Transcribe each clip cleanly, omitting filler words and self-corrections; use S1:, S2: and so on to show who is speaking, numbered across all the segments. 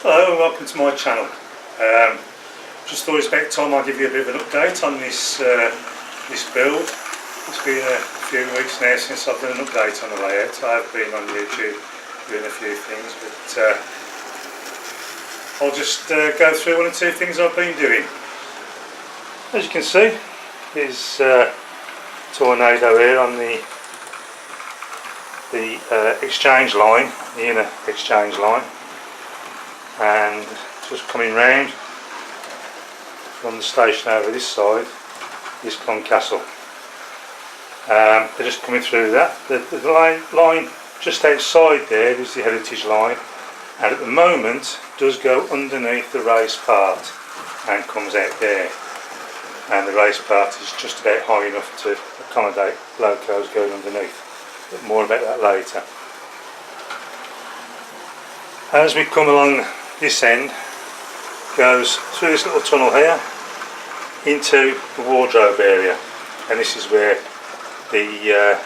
S1: Hello and welcome to my channel. Just thought it's about time I'll give you a bit of an update on this build. It's been a few weeks now since I've done an update on the layout. I've been on YouTube doing a few things, but I'll just go through one or two things I've been doing. As you can see, there's a tornado here on the exchange line, the inner exchange line, and just coming round from the station over this side is Castle. They're just coming through that. The line just outside there is the heritage line, and at the moment does go underneath the race part and comes out there, and the race part is just about high enough to accommodate locos going underneath, but more about that later. As we come along this end, goes through this little tunnel here into the wardrobe area, and this is where the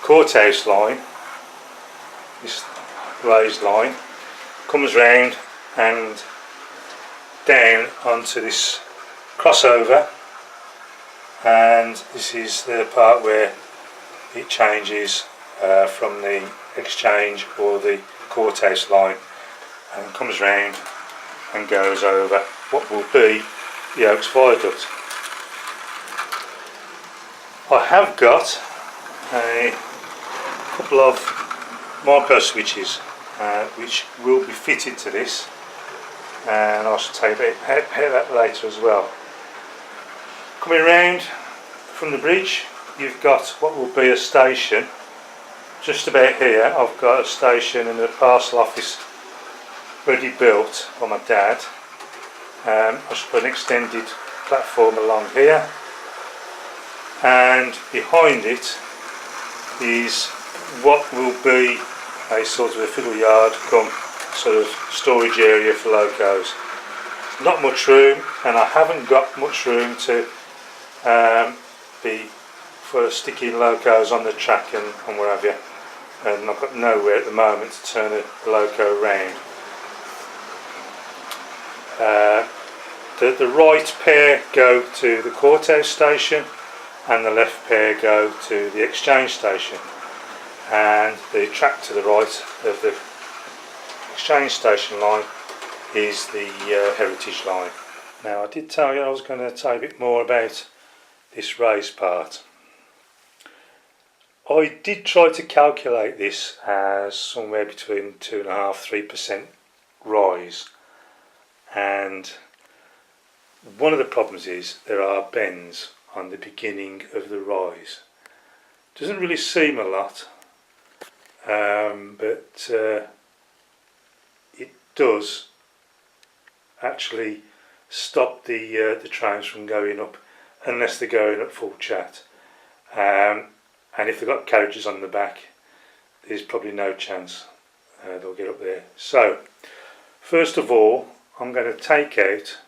S1: courthouse line, this raised line, comes round and down onto this crossover, and this is the part where it changes from the exchange or the courthouse line and comes round and goes over what will be the Oaks Viaduct. I have got a couple of micro switches which will be fitted to this, and I shall tell you about that later as well. Coming round from the bridge, you've got what will be a station. Just about here I've got a station and a parcel office ready built by my dad. I should put an extended platform along here, and behind it is what will be a sort of a fiddle yard come sort of storage area for locos. Not much room, and I haven't got much room to be for sticking locos on the track and what have you, and I've got nowhere at the moment to turn a loco round. The right pair go to the courthouse station and the left pair go to the exchange station, and the track to the right of the exchange station line is the heritage line. Now, I did tell you I was going to tell you a bit more about this raise part. I did try to calculate this as somewhere between 2.5–3% rise, and one of the problems is there are bends on the beginning of the rise. Doesn't really seem a lot, but it does actually stop the trains from going up unless they're going at full chat, and if they've got carriages on the back, there's probably no chance they'll get up there. So first of all, I'm going to take out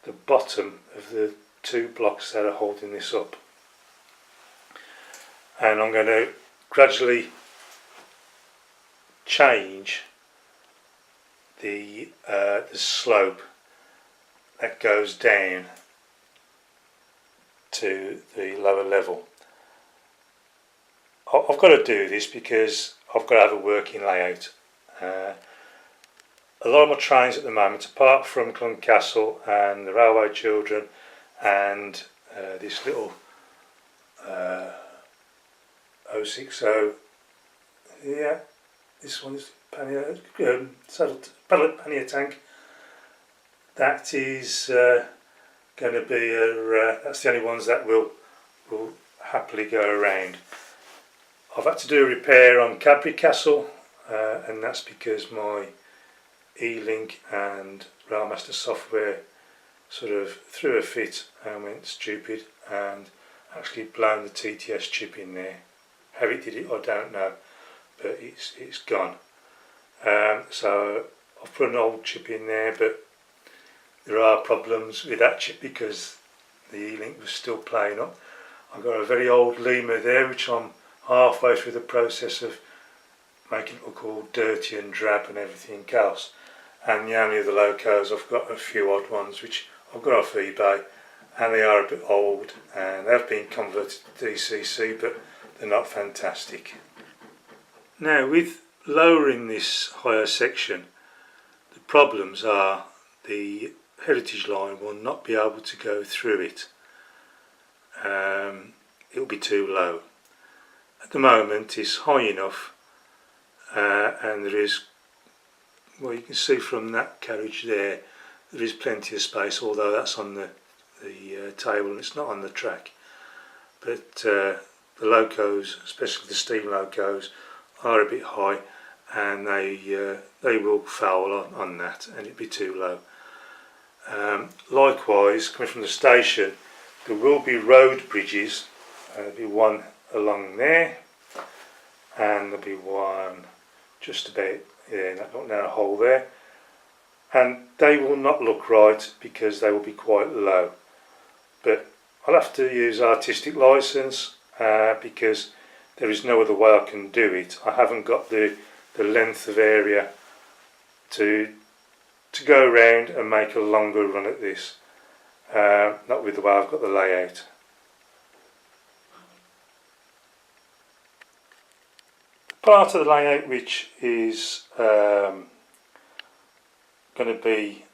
S1: the bottom of the two blocks that are holding this up, and I'm going to gradually change the slope that goes down to the lower level. I've got to do this because I've got to have a working layout. A lot of my trains at the moment, apart from Castle and the Railway Children and this little 060, yeah, this one's pannier, pannier tank. That is going to be that's the only ones that will happily go around. I've had to do a repair on Cadbury Castle, and that's because my E-Link and Railmaster software sort of threw a fit and went stupid and actually blown the TTS chip in there. How it did it I don't know, but it's gone. So I've put an old chip in there, but there are problems with that chip because the E-Link was still playing up. I've got a very old lemur there which I'm halfway through the process of making it look all dirty and drab and everything else, and the only other locos I've got a few odd ones which I've got off eBay, and they are a bit old and they've been converted to DCC, but they're not fantastic. Now with lowering this higher section, the problems are the heritage line will not be able to go through it. It'll be too low. At the moment it's high enough, and there is, well, you can see from that carriage there is plenty of space, although that's on the table and it's not on the track. But the locos, especially the steam locos, are a bit high, and they will foul on that, and it'd be too low. Likewise, coming from the station, there will be road bridges. There'll be one along there, and there'll be one just about that hole there, and they will not look right because they will be quite low. But I'll have to use artistic license because there is no other way I can do it. I haven't got the length of area to go around and make a longer run at this, not with the way I've got the layout. Part of the layout which is going to be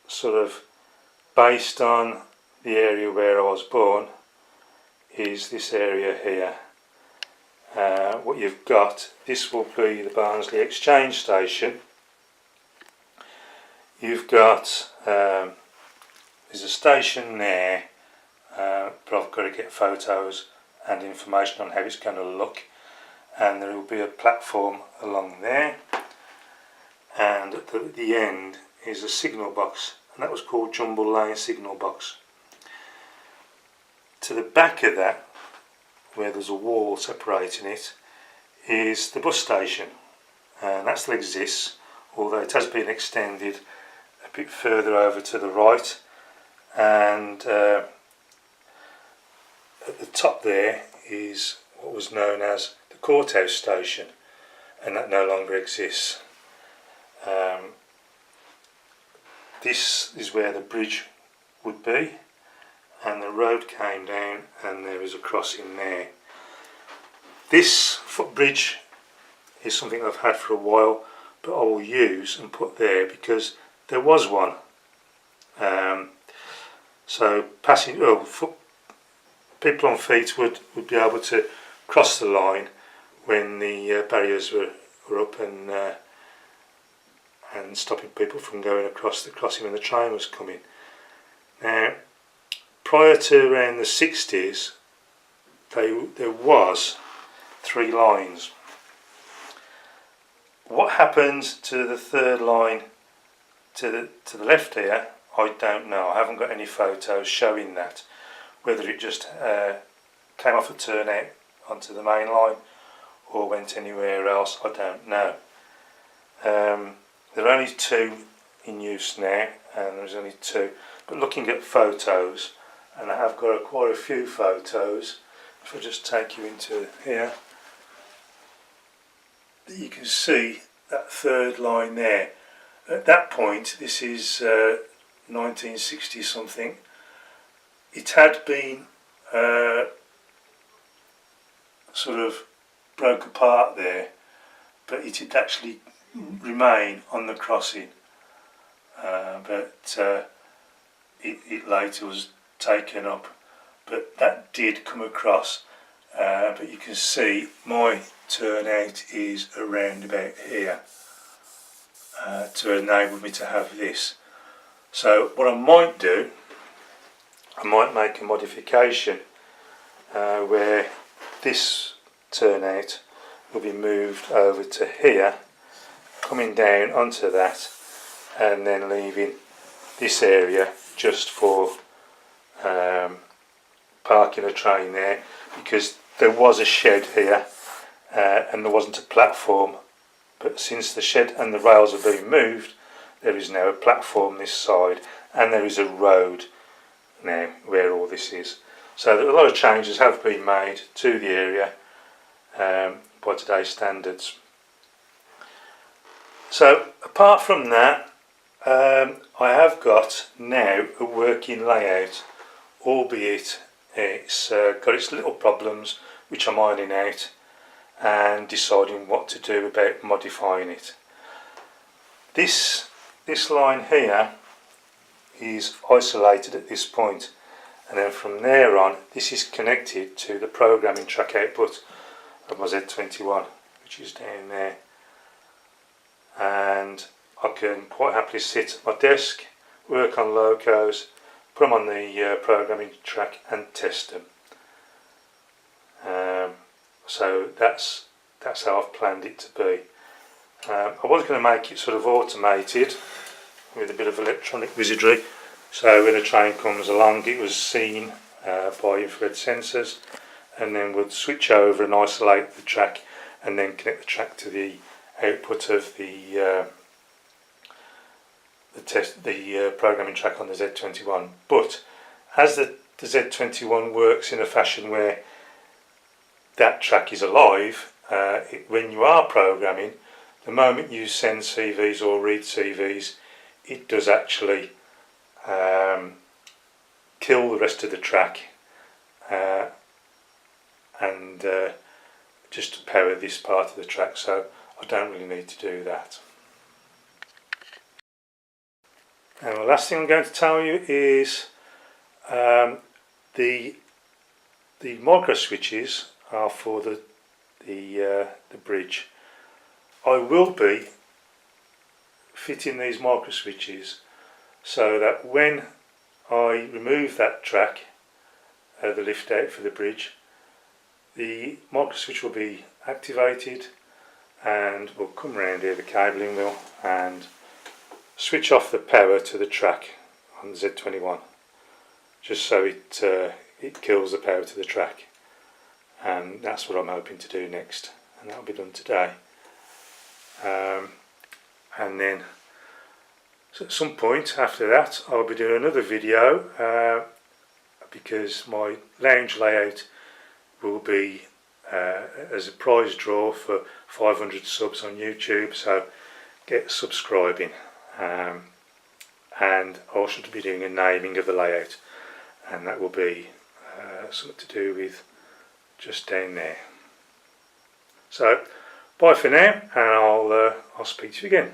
S1: sort of based on the area where I was born is this area here. What you've got, this will be the Barnsley Exchange Station. You've got, there's a station there, but I've got to get photos and information on how it's going to look, and there will be a platform along there, and at the end is a signal box, and that was called Jumble Lane Signal Box. To the back of that, where there's a wall separating it, is the bus station, and that still exists, although it has been extended a bit further over to the right, and at the top there is what was known as the courthouse station, and that no longer exists. This is where the bridge would be, and the road came down and there is a crossing there. This footbridge is something I've had for a while, but I will use and put there because there was one. So passing, people on feet would be able to cross the line when the barriers were up and stopping people from going across the crossing when the train was coming. Now, prior to around the 60s, there was 3 lines. What happened to the third line to the left here, I don't know. I haven't got any photos showing that. Whether it just came off a turnout onto the main line or went anywhere else, I don't know. There are only 2 in use now, and there's only 2. But looking at photos, and I have got quite a few photos, if I just take you into here, you can see that third line there. At that point, this is 1960 something, it had been sort of broke apart there, but it did actually remain on the crossing, but it later was taken up, but that did come across, but you can see my turnout is around about here to enable me to have this. So what I might do, I might make a modification where this turnout will be moved over to here, coming down onto that, and then leaving this area just for parking a train there, because there was a shed here and there wasn't a platform, but since the shed and the rails have been moved, there is now a platform this side, and there is a road now where all this is. So a lot of changes have been made to the area by today's standards. So apart from that, I have got now a working layout, albeit it's got its little problems which I'm ironing out and deciding what to do about modifying it. This line here is isolated at this point, and then from there on this is connected to the programming track output of my Z21, which is down there, and I can quite happily sit at my desk, work on locos, put them on the programming track and test them. So that's how I've planned it to be. I was going to make it sort of automated with a bit of electronic wizardry, so when a train comes along it was seen by infrared sensors, and then would switch over and isolate the track and then connect the track to the output of the programming track on the Z21. But as the Z21 works in a fashion where that track is alive, when you are programming, the moment you send CVs or read CVs, it does actually kill the rest of the track and just power this part of the track, so I don't really need to do that. And the last thing I'm going to tell you is the micro switches are for the bridge. I will be fitting these micro switches so that when I remove that track, the lift out for the bridge, the micro switch will be activated and will come round here, the cabling wheel, and switch off the power to the track on the Z21, just so it kills the power to the track. And that's what I'm hoping to do next, and that'll be done today. And then so at some point after that I'll be doing another video because my lounge layout will be as a prize draw for 500 subs on YouTube, so get subscribing. And I should be doing a naming of the layout, and that will be something to do with just down there. So bye for now, and I'll speak to you again.